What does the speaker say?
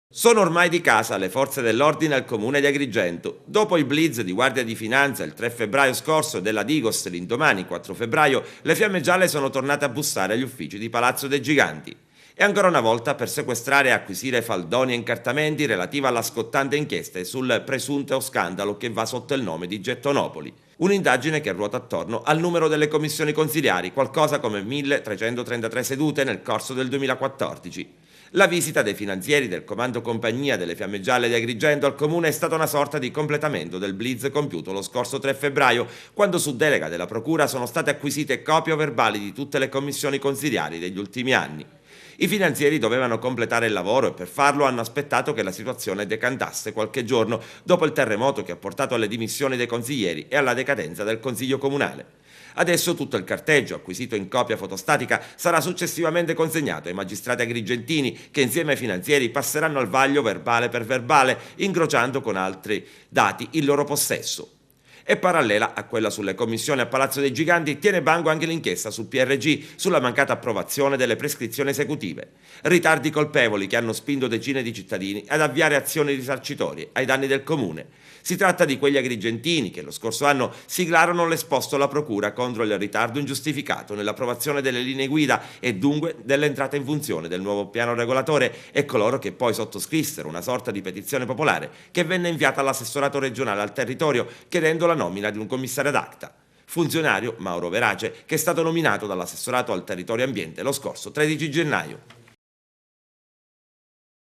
Sono ormai di casa le forze dell'ordine al comune di Agrigento. Dopo il blitz di Guardia di Finanza il 3 febbraio scorso e della Digos l'indomani 4 febbraio, le fiamme gialle sono tornate a bussare agli uffici di Palazzo dei Giganti. E ancora una volta per sequestrare e acquisire faldoni e incartamenti relativi alla scottante inchiesta sul presunto scandalo che va sotto il nome di Gettonopoli. Un'indagine che ruota attorno al numero delle commissioni consiliari, qualcosa come 1333 sedute nel corso del 2014. La visita dei finanzieri del comando compagnia delle Fiamme Gialle di Agrigento al comune è stata una sorta di completamento del blitz compiuto lo scorso 3 febbraio, quando su delega della procura sono state acquisite copie verbali di tutte le commissioni consiliari degli ultimi anni. I finanzieri dovevano completare il lavoro e per farlo hanno aspettato che la situazione decantasse qualche giorno dopo il terremoto che ha portato alle dimissioni dei consiglieri e alla decadenza del Consiglio Comunale. Adesso tutto il carteggio, acquisito in copia fotostatica, sarà successivamente consegnato ai magistrati agrigentini che insieme ai finanzieri passeranno al vaglio verbale per verbale, incrociando con altri dati il loro possesso. E parallela a quella sulle commissioni a Palazzo dei Giganti tiene banco anche l'inchiesta sul PRG sulla mancata approvazione delle prescrizioni esecutive. Ritardi colpevoli che hanno spinto decine di cittadini ad avviare azioni risarcitorie ai danni del comune. Si tratta di quegli agrigentini che lo scorso anno siglarono l'esposto alla procura contro il ritardo ingiustificato nell'approvazione delle linee guida e dunque dell'entrata in funzione del nuovo piano regolatore e coloro che poi sottoscrissero una sorta di petizione popolare che venne inviata all'assessorato regionale al territorio chiedendo la nomina di un commissario ad acta. Funzionario, Mauro Verace, che è stato nominato dall'assessorato al territorio e ambiente lo scorso 13 gennaio.